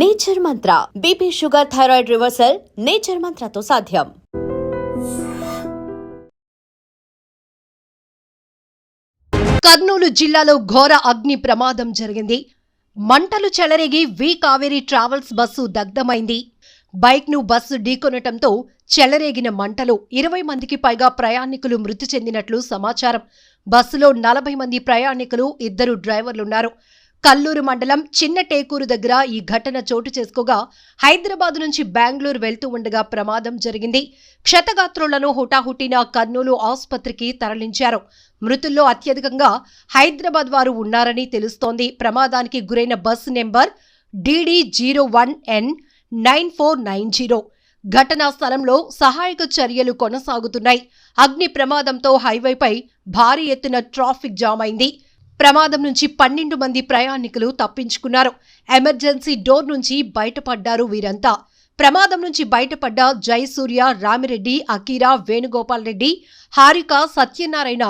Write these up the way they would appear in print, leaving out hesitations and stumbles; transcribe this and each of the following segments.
Nature Mantra BP sugar thyroid reversal nature మంత్రతో సాధ్యం. కర్నూలు జిల్లాలో ఘోర అగ్ని ప్రమాదం జరిగింది. మంటలు చెలరేగి కావేరీ ట్రావెల్స్ బస్సు దగ్ధమైంది. బైక్ను బస్సు ఢీకొనటంతో చెలరేగిన మంటలు 20 మందికి పైగా ప్రయాణికులు మృతి చెందినట్లు సమాచారం. బస్సులో 40 మంది ప్రయాణికులు, 2 డ్రైవర్లున్నారు. కల్లూరు మండలం చిన్న టేకూరు దగ్గర ఈ ఘటన చోటు చేసుకోగా హైదరాబాద్ నుంచి బెంగళూరు వెళ్తూ ఉండగా ప్రమాదం జరిగింది. క్షతగాత్రులను హుటాహుటిన కర్నూలు ఆసుపత్రికి తరలించారు. మృతుల్లో అత్యధికంగా హైదరాబాద్ వారు ఉన్నారని తెలుస్తోంది. ప్రమాదానికి గురైన బస్సు నెంబర్ DD01N9490. ఘటనా స్థలంలో సహాయక చర్యలు కొనసాగుతున్నాయి. అగ్ని ప్రమాదంతో హైవేపై భారీ ఎత్తున ట్రాఫిక్ జామ్ అయింది. ప్రమాదం నుంచి 12 మంది ప్రయాణికులు తప్పించుకున్నారు. ఎమర్జెన్సీ డోర్ నుంచి బయటపడ్డారు వీరంతా. ప్రమాదం నుంచి బయటపడ్డ జయసూర్య, రామిరెడ్డి, అకీరా, వేణుగోపాల్ రెడ్డి, హారిక, సత్యనారాయణ.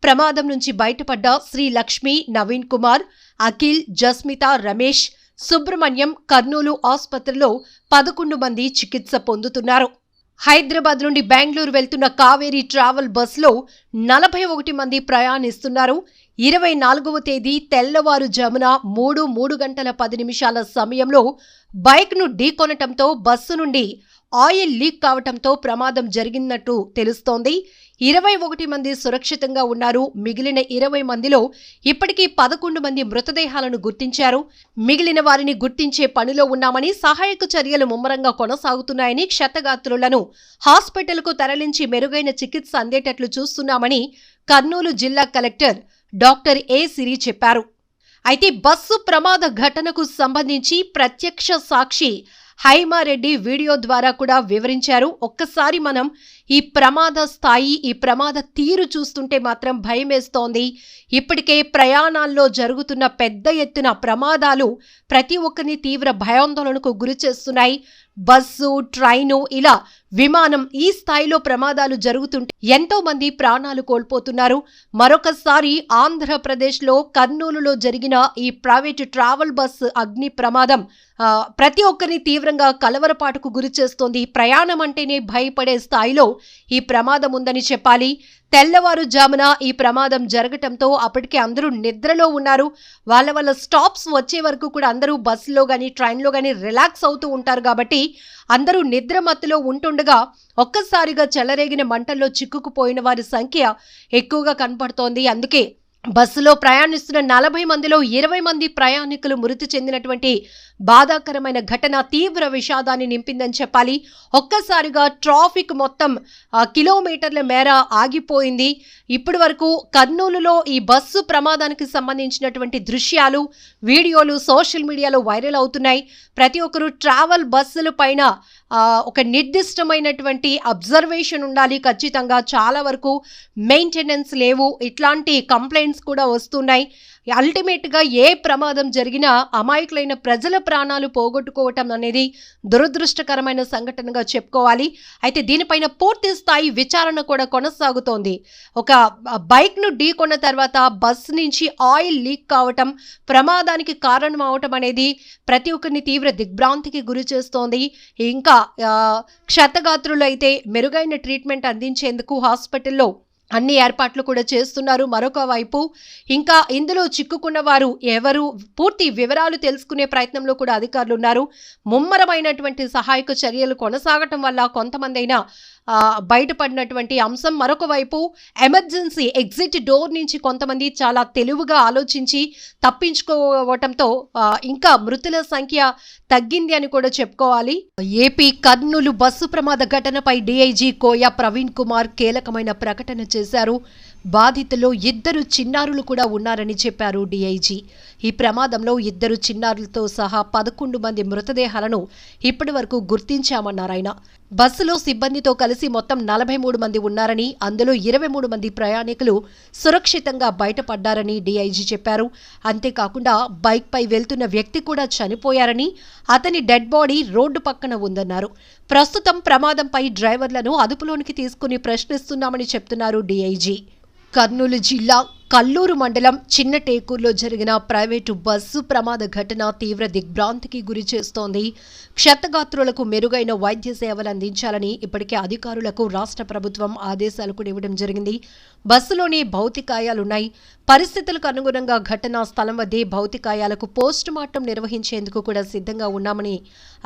ప్రమాదం నుంచి బయటపడ్డ శ్రీలక్ష్మి, నవీన్ కుమార్, అఖిల్, జస్మిత, రమేష్, సుబ్రహ్మణ్యం కర్నూలు ఆసుపత్రిలో 11 మంది చికిత్స పొందుతున్నారు. హైదరాబాద్ నుండి బెంగళూరు వెళ్తున్న కావేరీ ట్రావెల్ బస్సులో 41 మంది ప్రయాణిస్తున్నారు. 24వ తేదీ తెల్లవారుజామున 3 గంటల 10 నిమిషాల సమయంలో బైక్ను ఢీకొనటంతో బస్సు నుండి ఆయిల్ లీక్ కావటంతో ప్రమాదం జరిగినట్టు తెలుస్తోంది. 21 మంది సురక్షితంగా ఉన్నారు. మిగిలిన 20 మందిలో ఇప్పటికీ 11 మంది మృతదేహాలను గుర్తించారు. మిగిలిన వారిని గుర్తించే పనిలో ఉన్నామని, సహాయక చర్యలు ముమ్మరంగా కొనసాగుతున్నాయని, క్షతగాత్రులను హాస్పిటల్కు తరలించి మెరుగైన చికిత్స అందేటట్లు చూస్తున్నామని కర్నూలు జిల్లా కలెక్టర్ డాక్టర్ ఏ సిరి చెప్పారు. అయితే బస్సు ప్రమాద ఘటనకు సంబంధించి ప్రత్యక్ష సాక్షి హైమారెడ్డి వీడియో ద్వారా కూడా వివరించారు. ఒక్కసారి మనం ఈ ప్రమాద స్థాయి, ఈ ప్రమాద తీరు చూస్తుంటే మాత్రం భయమేస్తోంది. ఇప్పటికే ప్రయాణాల్లో జరుగుతున్న పెద్ద ఎత్తున ప్రమాదాలు ప్రతి ఒక్కరిని తీవ్ర భయాందోళనకు గురి చేస్తున్నాయి. బస్సు, ట్రైను, ఇలా విమానం, ఈ స్థాయిలో ప్రమాదాలు జరుగుతుంటే ఎంతో మంది ప్రాణాలు కోల్పోతున్నారు. మరొకసారి ఆంధ్రప్రదేశ్లో కర్నూలులో జరిగిన ఈ ప్రైవేటు ట్రావెల్ బస్సు అగ్ని ప్రమాదం ప్రతి ఒక్కరిని తీవ్రంగా కలవరపాటుకు గురి చేస్తోంది. ప్రయాణం అంటేనే భయపడే స్థాయిలో ఈ ప్రమాదం ఉందని చెప్పాలి. తెల్లవారుజామున ఈ ప్రమాదం జరగటంతో అప్పటికే అందరూ నిద్రలో ఉన్నారు. వాళ్ళ స్టాప్స్ వచ్చే వరకు కూడా అందరూ బస్సులో కానీ ట్రైన్లో కానీ రిలాక్స్ అవుతూ ఉంటారు. కాబట్టి అందరూ నిద్ర మత్తులో ఉంటుండగా ఒక్కసారిగా చెలరేగిన మంటల్లో చిక్కుకుపోయిన వారి సంఖ్య ఎక్కువగా కనపడుతోంది. అందుకే బస్సులో ప్రయాణిస్తున్న 40 మందిలో 20 మంది ప్రయాణికులు మృతి చెందినటువంటి బాధాకరమైన ఘటన తీవ్ర విషాదాన్ని నింపిందని చెప్పాలి. ఒక్కసారిగా ట్రాఫిక్ మొత్తం కిలోమీటర్ల మేర ఆగిపోయింది. ఇప్పటి వరకు కర్నూలులో ఈ బస్సు ప్రమాదానికి సంబంధించినటువంటి దృశ్యాలు, వీడియోలు సోషల్ మీడియాలో వైరల్ అవుతున్నాయి. ప్రతి ఒక్కరూ ట్రావెల్ బస్సుల పైన ఒక నిర్దిష్టమైనటువంటి అబ్జర్వేషన్ ఉండాలి. ఖచ్చితంగా చాలా వరకు మెయింటెనెన్స్ లేవు, ఇట్లాంటి కంప్లైంట్స్ కూడా వస్తున్నాయి. అల్టిమేట్గా ఏ ప్రమాదం జరిగినా అమాయకులైన ప్రజల ప్రాణాలు పోగొట్టుకోవటం అనేది దురదృష్టకరమైన సంఘటనగా చెప్పుకోవాలి. అయితే దీనిపైన పూర్తి స్థాయి విచారణ కూడా కొనసాగుతోంది. ఒక బైక్ను ఢీకొన్న తర్వాత బస్సు నుంచి ఆయిల్ లీక్ కావటం, ప్రమాదానికి కారణం అవటం అనేది ప్రతి ఒక్కరిని తీవ్ర దిగ్భ్రాంతికి గురి చేస్తోంది. ఇంకా క్షతగాత్రులు అయితే మెరుగైన ట్రీట్మెంట్ అందించేందుకు హాస్పిటల్లో అన్ని ఏర్పాట్లు కూడా చేస్తున్నారు. మరొక వైపు ఇంకా ఇందులో చిక్కుకున్న వారు ఎవరు, పూర్తి వివరాలు తెలుసుకునే ప్రయత్నంలో కూడా అధికారులు ఉన్నారు. ముమ్మరమైనటువంటి సహాయక చర్యలు కొనసాగటం వల్ల కొంతమంది అయినా బయటపడినటువంటి అంశం. మరొక వైపు ఎమర్జెన్సీ ఎగ్జిట్ డోర్ నుంచి కొంతమంది చాలా తెలివిగా ఆలోచించి తప్పించుకోవటంతో ఇంకా మృతుల సంఖ్య తగ్గింది అని కూడా చెప్పుకోవాలి. ఏపీ కర్నూలు బస్సు ప్రమాద ఘటనపై డీఐజీ కోయ ప్రవీణ్ కుమార్ కీలకమైన ప్రకటన చేశారు. బాధితుల్లో 2 చిన్నారులు కూడా ఉన్నారని చెప్పారు డీఐజీ. ఈ ప్రమాదంలో 2 చిన్నారులతో సహా 11 మంది మృతదేహాలను ఇప్పటి వరకు గుర్తించామన్నారు ఆయన. బస్సులో సిబ్బందితో కలిసి మొత్తం 43 మంది ఉన్నారని, అందులో 23 మంది ప్రయాణికులు సురక్షితంగా బయటపడ్డారని డీఐజీ చెప్పారు. అంతేకాకుండా బైక్పై వెళ్తున్న వ్యక్తి కూడా చనిపోయారని, అతని డెడ్ బాడీ రోడ్డు పక్కన ఉందన్నారు. ప్రస్తుతం ప్రమాదంపై డ్రైవర్లను అదుపులోనికి తీసుకుని ప్రశ్నిస్తున్నామని చెప్తున్నారు డీఐజీ. కర్నూలు జిల్లా కల్లూరు మండలం చిన్న టేకూరులో జరిగిన ప్రైవేటు బస్సు ప్రమాద ఘటన తీవ్ర దిగ్భ్రాంతికి గురి చేస్తోంది. క్షతగాత్రులకు మెరుగైన వైద్య సేవలు అందించాలని ఇప్పటికే అధికారులకు రాష్ట్ర ప్రభుత్వం ఆదేశాలు కూడా ఇవ్వడం జరిగింది. బస్సులోనే భౌతికాయాలున్నాయి. పరిస్థితులకు అనుగుణంగా ఘటనా స్థలం వద్దే భౌతికాయాలకు పోస్టుమార్టం నిర్వహించేందుకు కూడా సిద్ధంగా ఉన్నామని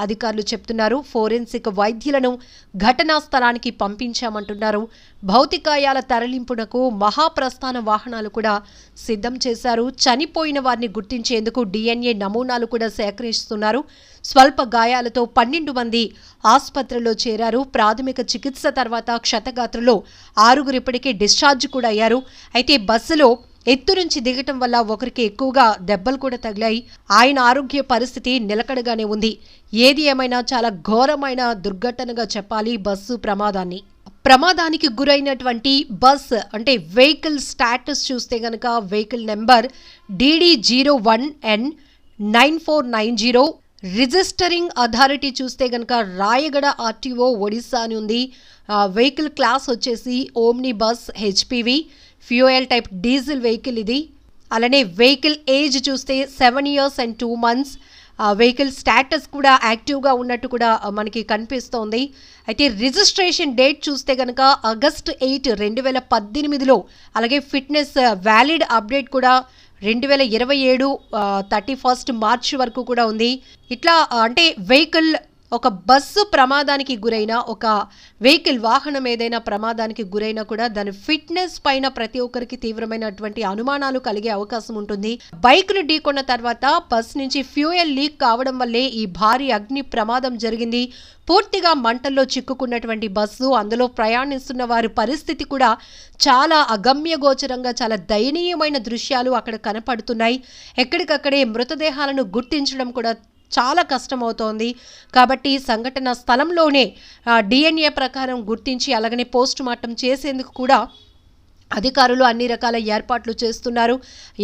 అధికారులు చెప్తున్నారు. ఫోరెన్సిక్ వైద్యులను ఘటనా స్థలానికి పంపించామంటున్నారు. భౌతికాయాల తరలింపునకు మహాప్రస్థాన వాహనాలు కూడా సిద్ధం చేశారు. చనిపోయిన వారిని గుర్తించేందుకు DNA నమూనాలు కూడా సేకరిస్తున్నారు. స్వల్ప గాయాలతో 12 మంది ఆసుపత్రిలో చేరారు. ప్రాథమిక చికిత్స తర్వాత క్షతగాత్రులు 6 ఇప్పటికే డిశ్చార్జ్ కూడా అయ్యారు. అయితే బస్సులో ఎత్తు నుంచి దిగటం వల్ల ఒకరికి ఎక్కువగా దెబ్బలు కూడా తగిలాయి. ఆయన ఆరోగ్య పరిస్థితి నిలకడగానే ఉంది. ఏది ఏమైనా చాలా ఘోరమైన దుర్ఘటనగా చెప్పాలి బస్సు ప్రమాదాన్ని. ప్రమాదానికి గురైనటువంటి బస్ అంటే వెహికల్ స్టాటస్ చూస్తే గనక vehicle number DD01N9490. Registering authority చూస్తే గనక రాయగడ RTO ఒడిశా అని ఉంది. వెహికల్ క్లాస్ వచ్చేసి omni bus HPV, fuel type diesel vehicle ఇది. అలానే వెహికల్ ఏజ్ చూస్తే 7 years and 2 months. Vehicle status కూడా యాక్టివ్గా ఉన్నట్టు కూడా మనకి కనిపిస్తోంది. అయితే రిజిస్ట్రేషన్ డేట్ చూస్తే కనుక August 8, 2018లో, అలాగే ఫిట్నెస్ వ్యాలిడ్ అప్డేట్ కూడా 2027 31 March వరకు కూడా ఉంది. ఇట్లా అంటే వెహికల్ ఒక బస్సు ప్రమాదానికి గురైన, ఒక వెహికల్ వాహనం ఏదైనా ప్రమాదానికి గురైనా కూడా దాని ఫిట్నెస్ పైన ప్రతి ఒక్కరికి తీవ్రమైనటువంటి అనుమానాలు కలిగే అవకాశం ఉంటుంది. బైక్ను ఢీకొన్న తర్వాత బస్ నుంచి ఫ్యూయల్ లీక్ కావడం వల్లే ఈ భారీ అగ్ని ప్రమాదం జరిగింది. పూర్తిగా మంటల్లో చిక్కుకున్నటువంటి బస్సు, అందులో ప్రయాణిస్తున్న వారి పరిస్థితి కూడా చాలా అగమ్యగోచరంగా, చాలా దయనీయమైన దృశ్యాలు అక్కడ కనపడుతున్నాయి. ఎక్కడికక్కడే మృతదేహాలను గుర్తించడం కూడా చాలా కష్టమవుతోంది. కాబట్టి సంఘటన స్థలంలోనే DNA ప్రకారం గుర్తించి అలాగనే పోస్టుమార్టం చేసేందుకు కూడా అధికారులు అన్ని రకాల ఏర్పాట్లు చేస్తున్నారు.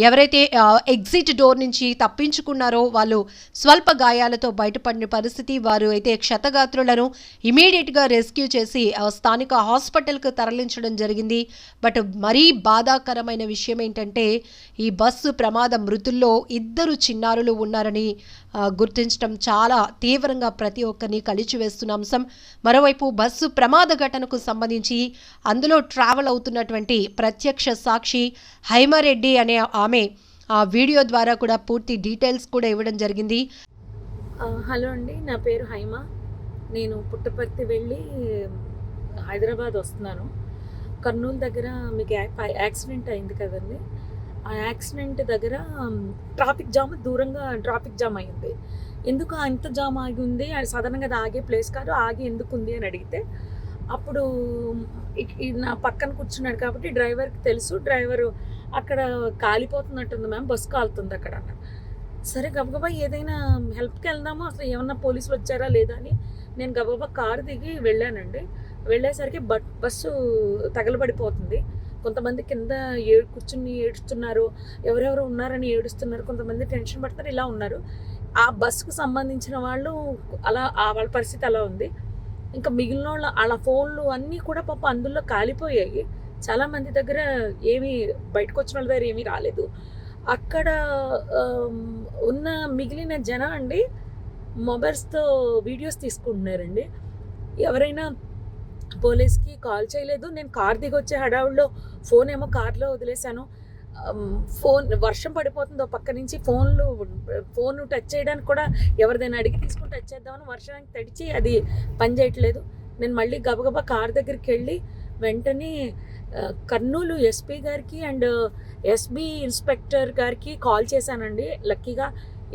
ఎవరైతే ఎగ్జిట్ డోర్ నుంచి తప్పించుకున్నారో వాళ్ళు స్వల్ప గాయాలతో బయటపడిన పరిస్థితి. వారు అయితే క్షతగాత్రులను ఇమీడియట్గా రెస్క్యూ చేసి స్థానిక హాస్పిటల్కు తరలించడం జరిగింది. బట్ మరీ బాధాకరమైన విషయం ఏంటంటే ఈ బస్సు ప్రమాద మృతుల్లో 2 చిన్నారులు ఉన్నారని గుర్తించడం చాలా తీవ్రంగా ప్రతి ఒక్కరిని కలిచివేస్తున్న అంశం. మరోవైపు బస్సు ప్రమాద ఘటనకు సంబంధించి అందులో ట్రావెల్ అవుతున్నటువంటి ప్రత్యక్ష సాక్షి హైమారెడ్డి అనే ఆమె ఆ వీడియో ద్వారా కూడా పూర్తి డీటెయిల్స్ కూడా ఇవ్వడం జరిగింది. హలో అండి, నా పేరు హైమ. నేను పుట్టపర్తి వెళ్ళి హైదరాబాద్ వస్తున్నాను. కర్నూలు దగ్గర మీకు యాక్సిడెంట్ అయింది కదండి. ఆ యాక్సిడెంట్ దగ్గర దూరంగా ట్రాఫిక్ జామ్ అయింది. ఎందుకు అంత జామ్ ఆగి ఉంది, సాధారణంగా అది ఆగే ప్లేస్ కాదు, ఆగి ఎందుకు ఉంది అని అడిగితే అప్పుడు నా పక్కన కూర్చున్నాడు కాబట్టి డ్రైవర్కి తెలుసు. డ్రైవరు అక్కడ కాలిపోతున్నట్టుంది మ్యామ్, బస్సు కాలుతుంది అక్కడ అన్నారు. సరే గబగబా ఏదైనా హెల్ప్కి వెళ్దామో, అసలు ఏమన్నా పోలీసులు వచ్చారా లేదా అని నేను గబగబా కారు దిగి వెళ్ళానండి. వెళ్ళేసరికి బస్సు తగలబడిపోతుంది. కొంతమంది కింద కూర్చుని ఏడుస్తున్నారు, ఎవరెవరు ఉన్నారని ఏడుస్తున్నారు, కొంతమంది టెన్షన్ పడుతున్నారు, ఇలా ఉన్నారు. ఆ బస్సుకు సంబంధించిన వాళ్ళు అలా వాళ్ళ పరిస్థితి అలా ఉంది. ఇంకా మిగిలిన వాళ్ళ ఫోన్లు అన్నీ కూడా పాప అందులో కాలిపోయాయి. చాలామంది దగ్గర ఏమీ బయటకు వచ్చిన వాళ్ళ దగ్గర ఏమీ రాలేదు. అక్కడ ఉన్న మిగిలిన జనం అండి మొబైల్స్తో వీడియోస్ తీసుకుంటున్నారండి. ఎవరైనా పోలీస్కి కాల్ చేయలేదు. నేను కార్ దిగి వచ్చే హడావుల్లో ఫోన్ ఏమో కార్లో వదిలేశాను. ఫోన్ వర్షం పడిపోతుందో పక్క నుంచి ఫోన్ టచ్ చేయడానికి కూడా ఎవరిదైనా అడిగి తీసుకుని టచ్ చేద్దామని వర్షానికి తడిచి అది పని చేయట్లేదు. నేను మళ్ళీ గబగబా కార్ దగ్గరికి వెళ్ళి వెంటనే కర్నూలు SP గారికి అండ్ SB ఇన్స్పెక్టర్ గారికి కాల్ చేశానండి. లక్కీగా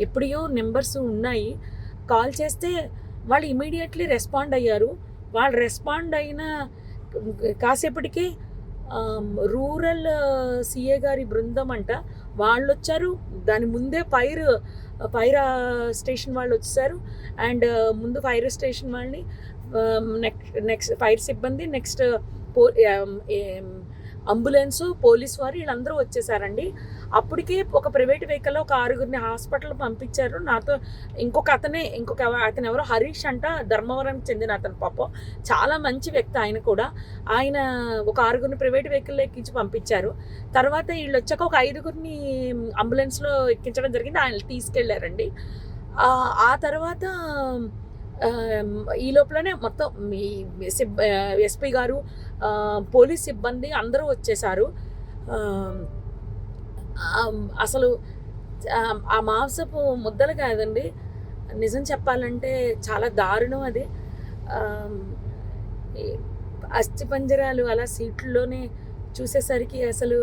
ఎప్పుడో నెంబర్స్ ఉన్నాయి. కాల్ చేస్తే వాళ్ళు ఇమీడియట్లీ రెస్పాండ్ అయ్యారు. వాళ్ళు రెస్పాండ్ అయిన కాసేపటికి రూరల్ CA గారి బృందం అంట వాళ్ళు వచ్చారు. దాని ముందే ఫైర్ స్టేషన్ వాళ్ళు వచ్చేసారు. అండ్ ముందు ఫైర్ స్టేషన్ వాళ్ళని నెక్స్ట్ ఫైర్ సిబ్బంది, నెక్స్ట్ అంబులెన్సు, పోలీస్ వారు వీళ్ళందరూ వచ్చేసారండి. అప్పటికే ఒక ప్రైవేట్ వెహికల్లో ఒక 6గురిని హాస్పిటల్ పంపించారు. నాతో ఇంకొక అతను ఎవరో హరీష్ అంట, ధర్మవరంకి చెందిన అతను. పాపం చాలా మంచి వ్యక్తి ఆయన కూడా. ఆయన ఒక 6గురిని ప్రైవేట్ వెహికల్లో ఎక్కించి పంపించారు. తర్వాత వీళ్ళు వచ్చాక ఒక 5గురిని అంబులెన్స్లో ఎక్కించడం జరిగింది. ఆయన తీసుకెళ్లారండి. ఆ తర్వాత ఈ లోపలనే మొత్తం ఎస్పీ గారు, పోలీస్ సిబ్బంది అందరూ వచ్చేసారు. అసలు ఆ మాంసపు ముద్దలు కాదండి, నిజం చెప్పాలంటే చాలా దారుణం అది. అస్థిపంజరాలు అలా సీట్లలోనే చూసేసరికి అసలు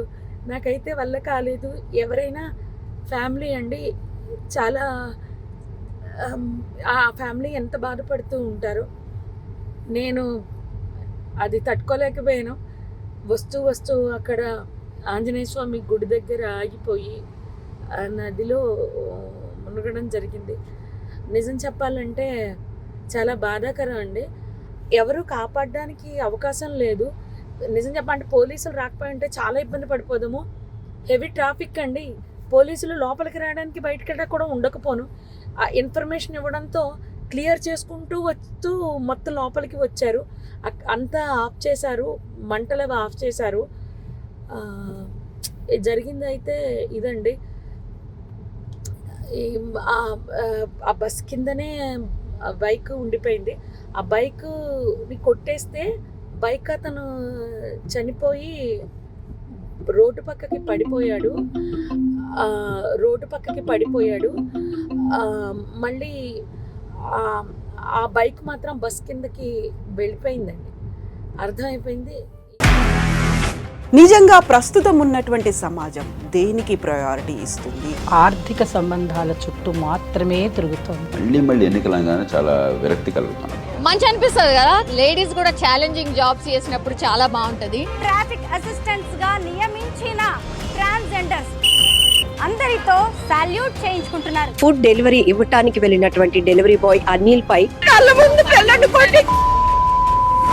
నాకైతే వల్ల కాలేదు. ఎవరైనా ఫ్యామిలీ అండి, చాలా ఆ ఫ్యామిలీ ఎంత బాధపడుతూ ఉంటారో. నేను అది తట్టుకోలేకపోయాను. వస్తూ అక్కడ ఆంజనేయ స్వామి గుడి దగ్గర ఆగిపోయి నదిలో మునగడం జరిగింది. నిజం చెప్పాలంటే చాలా బాధాకరం అండి. ఎవరు కాపాడడానికి అవకాశం లేదు. నిజం చెప్పాలంటే పోలీసులు రాకపోయింటే చాలా ఇబ్బంది పడిపోదాము. హెవీ ట్రాఫిక్ అండి. పోలీసులు లోపలికి రావడానికి బయటకి కూడా ఉండకపోను. ఆ ఇన్ఫర్మేషన్ ఇవ్వడంతో క్లియర్ చేసుకుంటూ వస్తూ మొత్తం లోపలికి వచ్చారు. అంతా ఆఫ్ చేశారు, మంటలు ఆఫ్ చేశారు. జరిగింది అయితే ఇదండి. ఆ బస్ కిందనే బైక్ ఉండిపోయింది. ఆ బైక్ని కొట్టేస్తే బైక్ అతను చనిపోయి రోడ్డు పక్కకి పడిపోయాడు. మళ్ళీ ఆ బైక్ మాత్రం బస్ కిందకి వెళ్ళిపోయిందండి. అర్థమైపోయింది. నిజంగా ప్రస్తుతం ఉన్నటువంటి సమాజం దేనికి ప్రయారిటీ ఇస్తుంది? ఆర్థిక సంబంధాల చుట్టూ మాత్రమే తిరుగుతోంది. మళ్ళీ ఎన్నికలంగానే చాలా విరక్తి కలుగుతాను. మంచి అనిపిస్తుంది కదా, లేడీస్ కూడా ఛాలెంజింగ్ జాబ్స్ చేసినప్పుడు చాలా బాగుంటది. ట్రాఫిక్ అసిస్టెంట్స్ గా నియమించిన ట్రాన్స్జెండర్స్ అందరితో సాల్యూట్ చేయించుకుంటున్నారు. ఫుడ్ డెలివరీ ఇవ్వటానికి వెళ్ళినటువంటి డెలివరీ బాయ్ అనిల్ పై కళ్ళ ముందు